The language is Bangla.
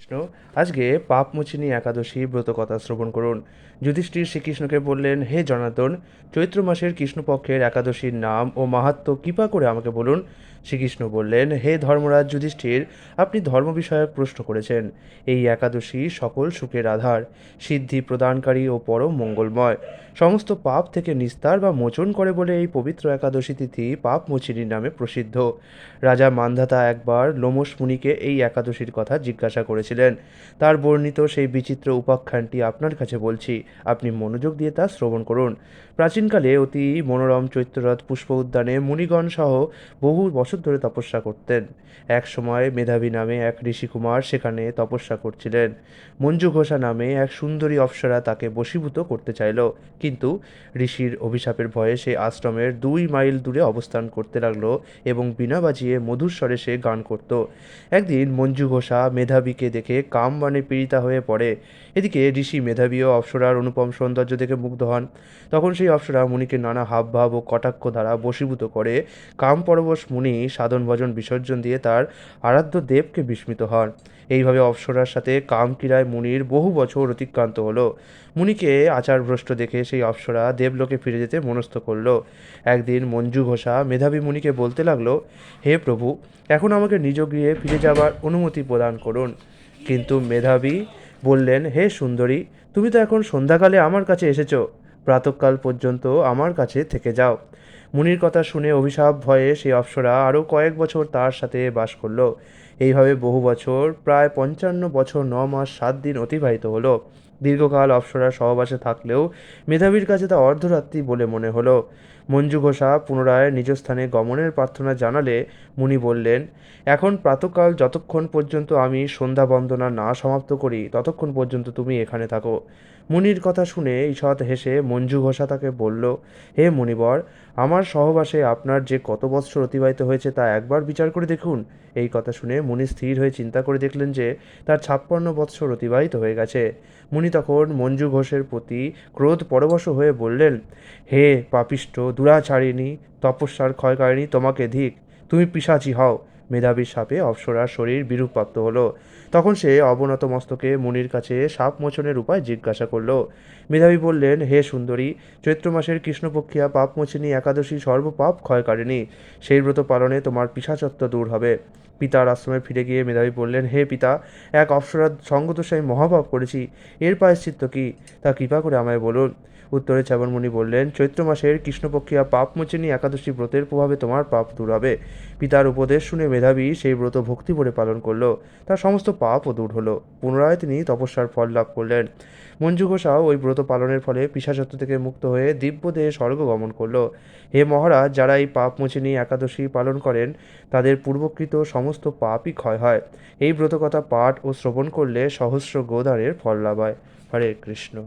কৃষ্ণ, আজকে পাপমোচিনী একাদশী ব্রতকথা শ্রবণ করুন। যুধিষ্ঠির শ্রীকৃষ্ণকে বললেন, হে জনার্দন, চৈত্র মাসের কৃষ্ণপক্ষের একাদশীর নাম ও মাহাত্ম্য কৃপা করে আমাকে বলুন। শ্রীকৃষ্ণ বললেন, হে ধর্মরাজ যুধিষ্ঠির, আপনি ধর্ম বিষয়ক প্রশ্ন করেছেন। এই একাদশী সকল সুখের আধার, সিদ্ধি প্রদানকারী ও পরম মঙ্গলময়, সমস্ত পাপ থেকে নিস্তার বা মোচন করে বলে এই পবিত্র একাদশী তিথি পাপমোচিনী নামে প্রসিদ্ধ। রাজা মান্ধাতা একবার লোমশ মুনিকে এই একাদশীর কথা জিজ্ঞাসা করেছিলেন। তার বর্ণিত সেই বিচিত্র উপাখ্যানটি আপনার কাছে বলছি, আপনি মনোযোগ দিয়ে তা শ্রবণ করুন। প্রাচীনকালে অতি মনোরম চৈত্ররথ পুষ্প উদ্যানে মুনিগণ সহ বহু বছর ধরে তপস্যা করতেন। এক সময় মেধাবী নামে এক ঋষিকুমার সেখানে তপস্যা করছিলেন। মঞ্জু ঘোষা নামে এক সুন্দরী অপ্সরা তাকে বশীভূত করতে চাইল, কিন্তু ঋষির অভিশাপের ভয়ে সে আশ্রমের 2 মাইল দূরে অবস্থান করতে লাগলো এবং বীণা বাজিয়ে মধুর স্বরে সে গান করত। একদিন মঞ্জু ঘোষা মেধাবীকে দেখে কামবাণে পীড়িতা হয়ে পড়ে। এদিকে ঋষি মেধাবী ও অপ্সরার অনুপম সৌন্দর্য দেখে মুগ্ধ হন। তখন সেই অপ্সরা মুনিকে নানা হাবভাব ও কটাক্ষ দ্বারা বশীভূত করে কাম পরবশ মুনি সাধন ভজন বিসর্জন দিয়ে তার আরাধ্য দেবকে বিস্মিত হন। এইভাবে অপ্সরার সাথে কামক্রীড়ায় মুনির বহু বছর অতিক্রান্ত হলো। মুনিকে আচারভ্রষ্ট দেখে সেই অপ্সরা দেবলোকে ফিরে যেতে মনস্থ করল। একদিন মঞ্জু ঘোষা মেধাবী মুনিকে বলতে লাগলো, হে প্রভু, এখন আমাকে নিজ গৃহে ফিরে যাবার অনুমতি প্রদান করুন। কিন্তু মেধাবী বললেন, হে সুন্দরী, তুমি তো এখন সন্ধ্যাকালে আমার কাছে এসেছো, প্রাতঃকাল পর্যন্ত আমার কাছে থেকে যাও। মুনির কথা শুনে অভিশাপ ভয়ে সেই অপ্সরা আরও কয়েক বছর তার সাথে বাস করলো। এইভাবে বহু বছর, প্রায় 55 বছর 9 মাস 7 দিন অতিবাহিত হলো। দীর্ঘকাল অপ্সরার সহবাসে থাকলেও মেধাবীর কাছে তা অর্ধরাত্রি বলে মনে হলো। মঞ্জু ঘোষা পুনরায় নিজ স্থানে গমনের প্রার্থনা জানালে মুনি বললেন, এখন প্রাতঃকাল যতক্ষণ পর্যন্ত আমি সন্ধ্যা বন্দনা না সমাপ্ত করি ততক্ষণ পর্যন্ত তুমি এখানে থাকো। মুনির কথা শুনে ঈষৎ হেসে মঞ্জু ঘোষা তাকে বলল, হে মুনিবর, আমার সহবাসে আপনার যে কত বৎসর অতিবাহিত হয়েছে তা একবার বিচার করে দেখুন। এই কথা শুনে মুনি স্থির হয়ে চিন্তা করে দেখলেন যে তার 56 বৎসর অতিবাহিত হয়ে গেছে। মুনি তখন মঞ্জু ঘোষের প্রতি ক্রোধ পরবশ হয়ে বললেন, হে পাপিষ্ঠ দুরাচারিণী, তপস্যার ক্ষয়কারিণী, তোমাকে ধিক, তুমি পিশাচী হও। মেধাবীর সাপে অপ্সরার শরীর বিরূপপ্রাপ্ত হলো। তখন সে অবনত মস্তকে মুনির কাছে সাপ মোচনের উপায় জিজ্ঞাসা করল। মেধাবী বললেন, হে সুন্দরী, চৈত্র মাসের কৃষ্ণপক্ষিয়া পাপমোচিনী একাদশী সর্বপাপ ক্ষয়কারিণী, সেই ব্রত পালনে তোমার পিশাচত্ব দূর হবে। পিতার আশ্রমে ফিরে গিয়ে মেধাবী বললেন, হে পিতা, এক অপ্সরার সঙ্গদোষে আমি মহাপাপ করেছি, এর প্রায়শ্চিত্ত কি, তা কৃপা করে আমায় বলুন। উত্তরে চ্যবনমুনি বললেন, চৈত্র মাসের কৃষ্ণপক্ষিয়া পাপমোচিনী একাদশী ব্রতের প্রভাবে তোমার পাপ দূর হবে। পিতার উপদেশ শুনে মেধাবী সেই ব্রত ভক্তি ভরে পালন করল। তার সমস্ত পাপও দূর হলো। পুনরায় তিনি তপস্যার ফল লাভ করলেন। মঞ্জু ঘোষাও ওই ব্রত পালনের ফলে পিশাচত্ব থেকে মুক্ত হয়ে দিব্যদেহে স্বর্গ গমন করল। হে মহারাজ, যারা এই পাপমোচিনী একাদশী পালন করেন তাদের পূর্বকৃত সমস্ত পাপই ক্ষয় হয়। এই ব্রতকথা পাঠ ও শ্রবণ করলে সহস্র গোদারের ফল লাভ হয়। হরে কৃষ্ণ।